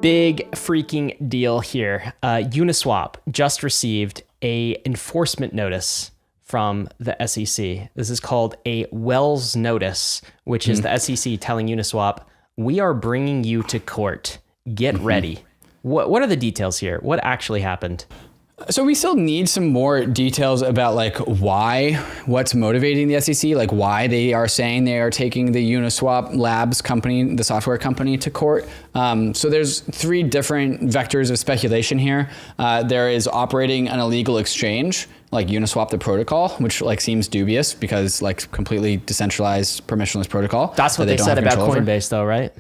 Big freaking deal here. Uniswap just received a enforcement notice from the SEC. This is called a Wells notice, which is the SEC telling Uniswap, we are bringing you to court. Get ready. What are the details here? What actually happened? So we still need some more details about like what's motivating the SEC, like why they are saying they are taking the Uniswap Labs company, the software company, to court. So there's three different vectors of speculation here. There is operating an illegal exchange, like Uniswap, the protocol, which like seems dubious because like completely decentralized permissionless protocol. That's what they said about Coinbase though, right?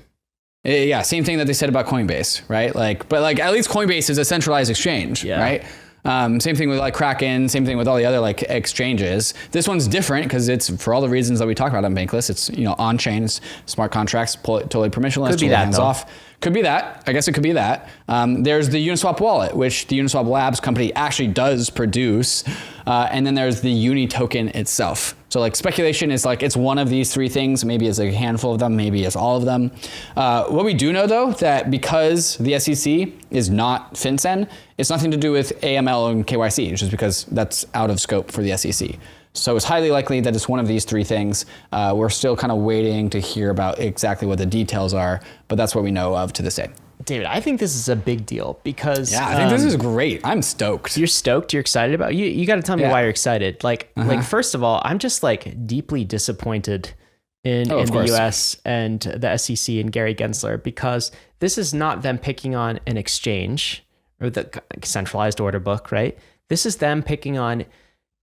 Yeah, same thing that they said about Coinbase, right? Like, but like at least Coinbase is a centralized exchange, right? Same thing with like Kraken, same thing with all the other like exchanges. This one's different because it's for all the reasons that we talk about on Bankless. It's, you know, on chain, it's smart contracts, totally permissionless, totally hands off. Could be that. I guess it could be that. There's the Uniswap wallet, which the Uniswap Labs company actually does produce. And then there's the Uni token itself. So like speculation is like, it's one of these three things. Maybe it's a handful of them. Maybe it's all of them. What we do know though, that because the SEC is not FinCEN, it's nothing to do with AML and KYC, just because that's out of scope for the SEC. So it's highly likely that it's one of these three things. We're still kind of waiting to hear about exactly what the details are, but that's what we know of to this day. David, I think this is a big deal because I think this is great. I'm stoked. You're stoked. You're excited about it. You got to tell me why you're excited. Like first of all, I'm just like deeply disappointed in the US and the SEC and Gary Gensler, because this is not them picking on an exchange or the centralized order book, right? This is them picking on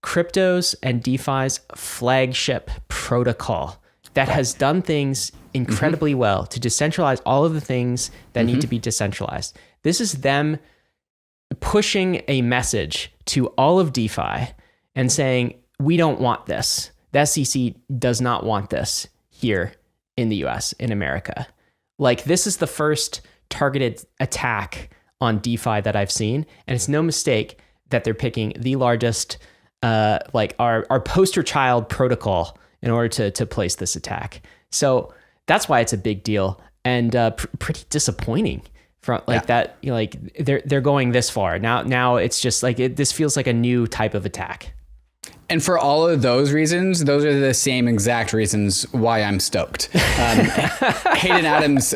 cryptos and DeFi's flagship protocol that has done things incredibly well to decentralize all of the things that need to be decentralized. This is them pushing a message to all of DeFi and saying, we don't want this. The SEC does not want this here in the US, in America. Like, this is the first targeted attack on DeFi that I've seen. And it's no mistake that they're picking the largest, like our poster child protocol in order to place this attack. So that's why it's a big deal and pretty disappointing from like that. You know, like they're going this far now. It's just like this feels like a new type of attack. And for all of those reasons, those are the same exact reasons why I'm stoked. Hayden Adams,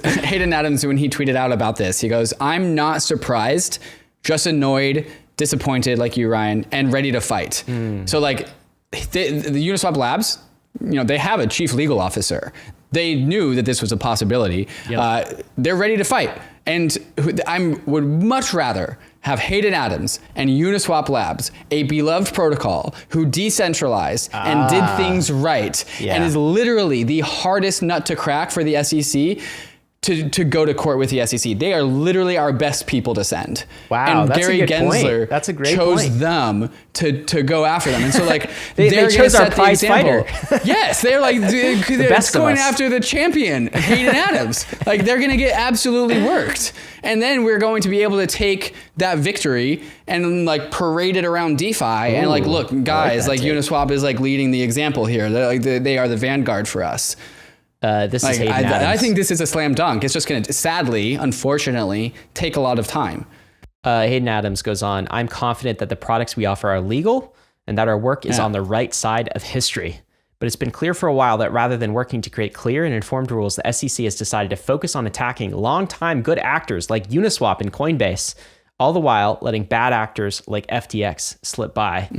when he tweeted out about this, he goes, "I'm not surprised, just annoyed, disappointed like you, Ryan, and ready to fight." So like the Uniswap Labs, you know, they have a chief legal officer. They knew that this was a possibility. They're ready to fight. And I would much rather have Hayden Adams and Uniswap Labs, a beloved protocol who decentralized and did things right and is literally the hardest nut to crack for the SEC, to go to court with the SEC. They are literally our best people to send. Wow, and that's Gary a good Gensler point. That's a great chose point. them to go after them. And so like they chose our prize fighter. Yes, they're like they're best going after the champion, Hayden Adams. Like they're going to get absolutely worked. And then we're going to be able to take that victory and like parade it around DeFi. And like, look, guys, like Uniswap is like leading the example here. They are the vanguard for us. This is Hayden Adams. I think this is a slam dunk. It's just going to, sadly, unfortunately, take a lot of time. Hayden Adams goes on, "I'm confident that the products we offer are legal and that our work is on the right side of history. But it's been clear for a while that rather than working to create clear and informed rules, the SEC has decided to focus on attacking longtime good actors like Uniswap and Coinbase, all the while letting bad actors like FTX slip by."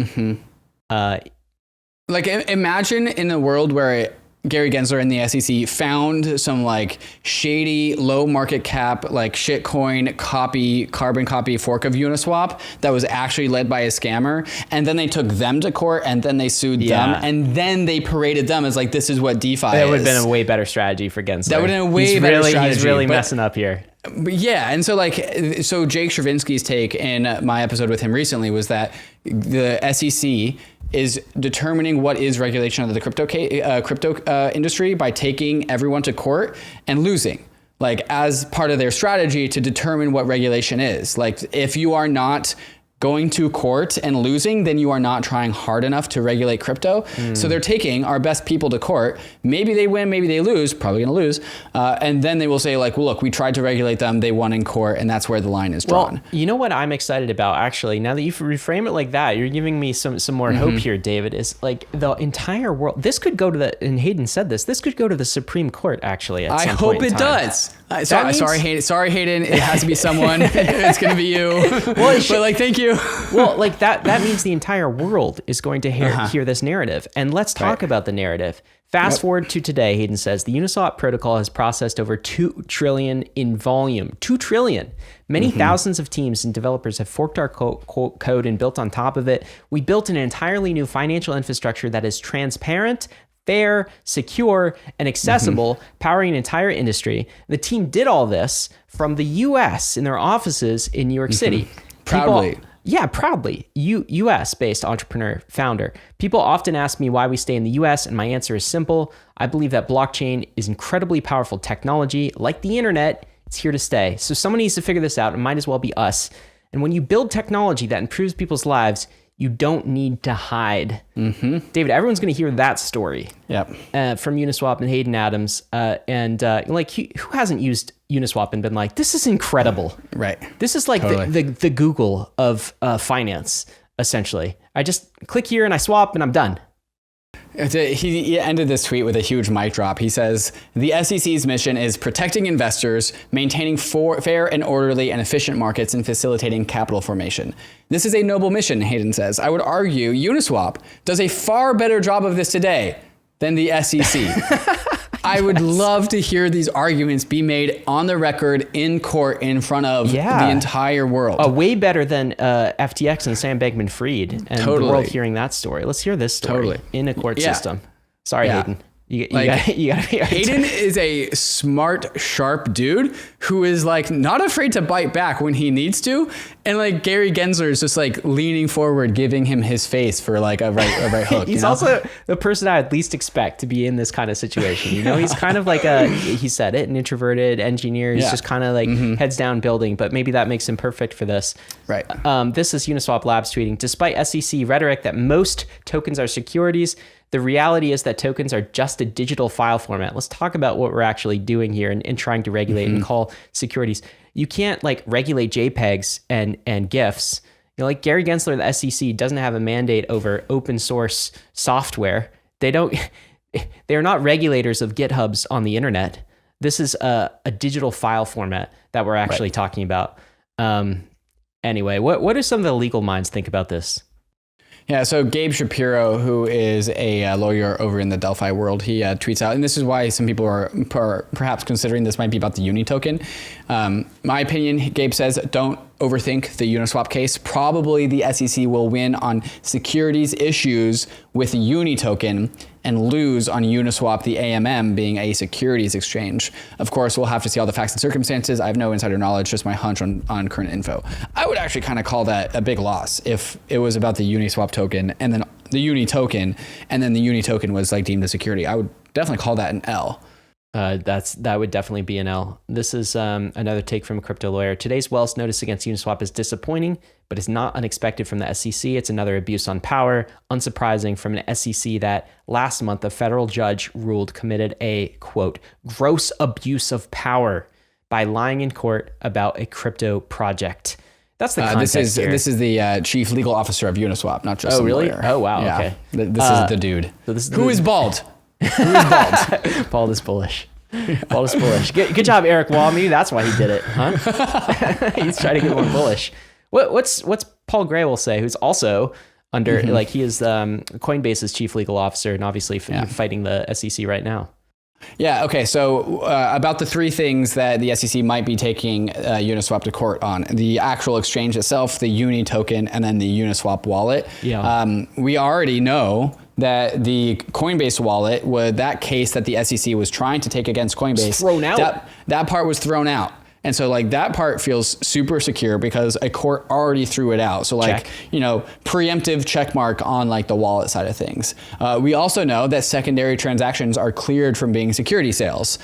Like, imagine in a world where Gary Gensler and the SEC found some like shady, low market cap, like shitcoin carbon copy fork of Uniswap that was actually led by a scammer. And then they took them to court and then they sued them. And then they paraded them as like, this is what DeFi is. That would have been a way better strategy for Gensler. That would have been a way better strategy. He's really messing up here. But yeah, and so like, so Jake Stravinsky's take in my episode with him recently was that the SEC is determining what is regulation of the crypto industry by taking everyone to court and losing, like as part of their strategy to determine what regulation is. Like if you are not going to court and losing, then you are not trying hard enough to regulate crypto. So they're taking our best people to court. Maybe they win, maybe they lose, probably going to lose. And then they will say like, well, look, we tried to regulate them. They won in court. And that's where the line is drawn. Well, you know what I'm excited about, actually, now that you reframe it like that, you're giving me some more hope here, David, is like the entire world. This could go to the, and Hayden said this could go to the Supreme Court, actually. I hope it does. Sorry, Hayden. It has to be someone. It's going to be you. Well, but like, thank you. Well, like that means the entire world is going to hear this narrative. And let's talk about the narrative. Fast forward to today, Hayden says, the Uniswap protocol has processed over 2 trillion in volume. 2 trillion. Many thousands of teams and developers have forked our code and built on top of it. We built an entirely new financial infrastructure that is transparent, fair, secure, and accessible, powering an entire industry. The team did all this from the US in their offices in New York City. Proudly. Proudly. US-based entrepreneur founder. People often ask me why we stay in the US, and my answer is simple. I believe that blockchain is incredibly powerful technology. Like the internet, it's here to stay. So someone needs to figure this out. It might as well be us. And when you build technology that improves people's lives, you don't need to hide. David, everyone's going to hear that story from Uniswap and Hayden Adams. Like, who hasn't used Uniswap and been like, this is incredible. Right. This is like the Google of finance, essentially. I just click here and I swap and I'm done. He ended this tweet with a huge mic drop. He says, the SEC's mission is protecting investors, maintaining fair and orderly and efficient markets, and facilitating capital formation. This is a noble mission, Hayden says. I would argue Uniswap does a far better job of this today than the SEC. I would love to hear these arguments be made on the record in court in front of the entire world. Way better than FTX and Sam Bankman-Fried and the world hearing that story. Let's hear this story in a court system. Sorry, Hayden. You gotta be right. Hayden is a smart, sharp dude who is like not afraid to bite back when he needs to. And like Gary Gensler is just like leaning forward, giving him his face for like a right hook. He's also the person I would least expect to be in this kind of situation. You know, he's kind of like he said it, an introverted engineer. He's just kind of like heads down building, but maybe that makes him perfect for this. Right. This is Uniswap Labs tweeting, despite SEC rhetoric that most tokens are securities, the reality is that tokens are just a digital file format. Let's talk about what we're actually doing here and trying to regulate and call securities. You can't like regulate JPEGs and GIFs. You know, like Gary Gensler, the SEC doesn't have a mandate over open source software. They're not regulators of GitHubs on the internet. This is a digital file format that we're actually talking about. Anyway, what do some of the legal minds think about this? Yeah, so Gabe Shapiro, who is a lawyer over in the DeFi world, he tweets out, and this is why some people are perhaps considering this might be about the Uni token. My opinion, Gabe says, don't overthink the Uniswap case. Probably the SEC will win on securities issues with Uni token and lose on Uniswap, the AMM being a securities exchange. Of course, we'll have to see all the facts and circumstances. I have no insider knowledge, just my hunch on current info. I would actually kind of call that a big loss if it was about the Uniswap token and then the Uni token, and then the Uni token was like deemed a security. I would definitely call that an L. That would definitely be an L. This is another take from a crypto lawyer. Today's Wells notice against Uniswap is disappointing, but is not unexpected from the SEC. It's another abuse on power. Unsurprising from an SEC that last month a federal judge ruled committed a, quote, gross abuse of power by lying in court about a crypto project. That's the context here. This is the chief legal officer of Uniswap, not just some lawyer. Oh, wow. Yeah. Okay. This is the dude. So who is bald? Who is bald? Bald is bullish. Bald is bullish. Good job, Eric Wall. Maybe that's why he did it, huh? He's trying to get more bullish. What's Paul Gray will say, who's also under, like he is Coinbase's chief legal officer and obviously fighting the SEC right now. Yeah, okay, so about the three things that the SEC might be taking Uniswap to court on: the actual exchange itself, the Uni token, and then the Uniswap wallet. Yeah. We already know that the Coinbase wallet, that case that the SEC was trying to take against Coinbase, thrown out. That part was thrown out. And so like that part feels super secure because a court already threw it out. So like, Check. you know, preemptive check mark on like the wallet side of things. We also know that secondary transactions are cleared from being security sales.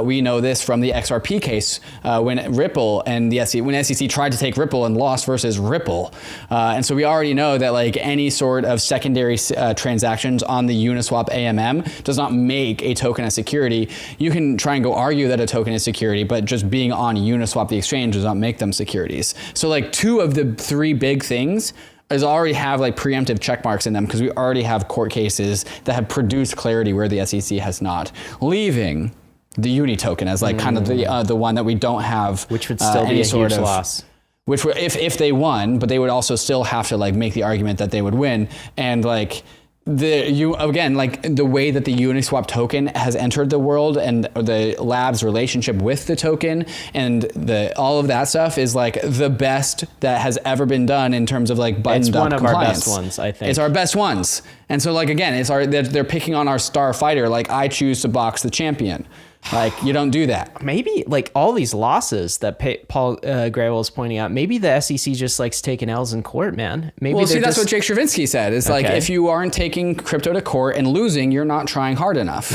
We know this from the XRP case when Ripple and the SEC tried to take Ripple and lost versus Ripple. And so we already know that like any sort of secondary transactions on the Uniswap AMM does not make a token a security. You can try and go argue that a token is security, but just being on Uniswap, the exchange, does not make them securities. So like 2 of the 3 big things is already have like preemptive check marks in them because we already have court cases that have produced clarity where the SEC has not, leaving the Uni token as like kind of the one that we don't have, which would still be a huge loss. Which would, if they won, but they would also still have to like make the argument that they would win. And like again, like the way that the Uniswap token has entered the world and the lab's relationship with the token and all of that stuff is like the best that has ever been done in terms of like buttoned up compliance. It's one of our best ones, I think. It's our best ones. And so like, again, they're picking on our star fighter. Like I choose to box the champion. Like you don't do that. Maybe like all these losses that Paul Graywell is pointing out, maybe the SEC just likes taking L's in court, man. Maybe well, see, that's what Jake Stravinsky said. It's like, if you aren't taking crypto to court and losing, you're not trying hard enough.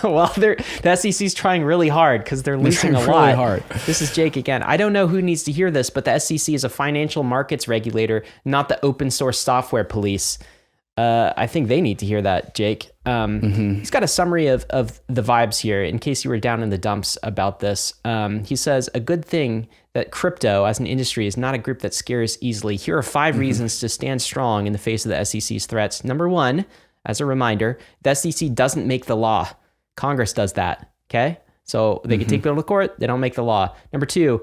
Well, the SEC's trying really hard because they're losing a lot. Really hard. This is Jake again. I don't know who needs to hear this, but the SEC is a financial markets regulator, not the open source software police. I think they need to hear that, Jake. He's got a summary of the vibes here in case you were down in the dumps about this. He says, a good thing that crypto as an industry is not a group that scares easily. Here are 5 reasons to stand strong in the face of the SEC's threats. Number 1, as a reminder, the SEC doesn't make the law. Congress does that, okay? So they can take people to court, they don't make the law. Number 2,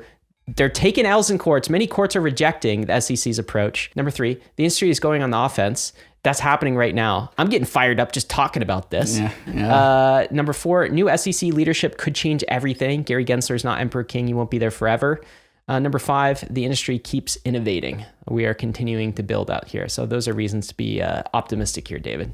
they're taking L's in courts. Many courts are rejecting the SEC's approach. Number 3, the industry is going on the offense. That's happening right now. I'm getting fired up just talking about this. Number 4, new SEC leadership could change everything. Gary Gensler is not Emperor King. He won't be there forever. Number 5, the industry keeps innovating. We are continuing to build out here. So those are reasons to be optimistic here, David.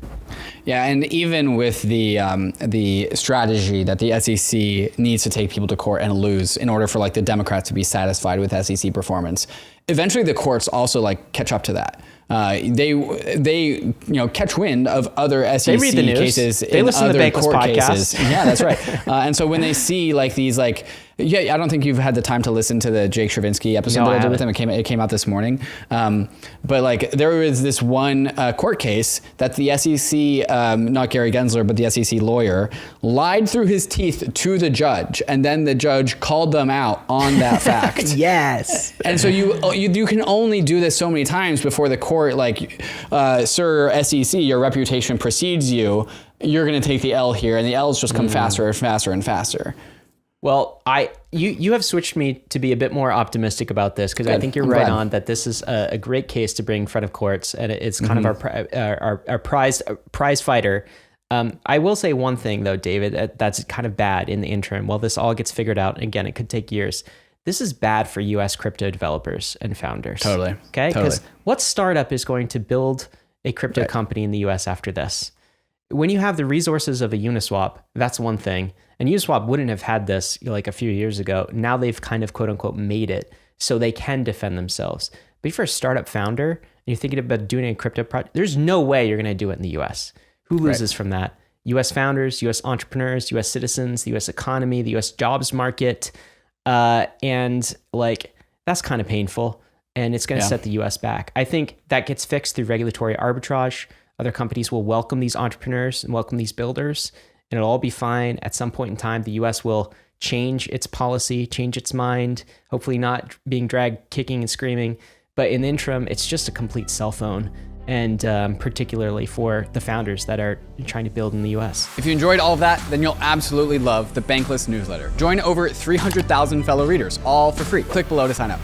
Yeah, and even with the strategy that the SEC needs to take people to court and lose in order for like the Democrats to be satisfied with SEC performance, eventually the courts also like catch up to that. They catch wind of other SEC cases in other court cases. Yeah, that's right. And so when they see like these like, yeah, I don't think you've had the time to listen to the Jake Stravinsky episode that I did with him. It came out this morning. But like there was this one court case that the SEC, not Gary Gensler, but the SEC lawyer lied through his teeth to the judge, and then the judge called them out on that fact. Yes. And so you can only do this so many times before the court, like, sir, SEC, your reputation precedes you. You're going to take the L here, and the L's just come faster and faster and faster. Well, you have switched me to be a bit more optimistic about this because I think you're right on that this is a great case to bring in front of courts, and it's kind of our prize fighter. I will say one thing though, David, that's kind of bad in the interim. While this all gets figured out, again, it could take years. This is bad for U.S. crypto developers and founders. Totally. Okay, because what startup is going to build a crypto company in the U.S. after this? When you have the resources of a Uniswap, that's one thing. And Uniswap wouldn't have had this like a few years ago. Now they've kind of quote unquote made it so they can defend themselves. But if you're a startup founder and you're thinking about doing a crypto project, there's no way you're going to do it in the US. Who loses from that? US founders, US entrepreneurs, US citizens, the US economy, the US jobs market. And like, that's kind of painful. And it's going to set the US back. I think that gets fixed through regulatory arbitrage. Other companies will welcome these entrepreneurs and welcome these builders, and it'll all be fine. At some point in time, the US will change its policy, change its mind, hopefully not being dragged kicking and screaming. But in the interim, it's just a complete cell phone, and particularly for the founders that are trying to build in the US. If you enjoyed all of that, then you'll absolutely love the Bankless newsletter. Join over 300,000 fellow readers, all for free. Click below to sign up.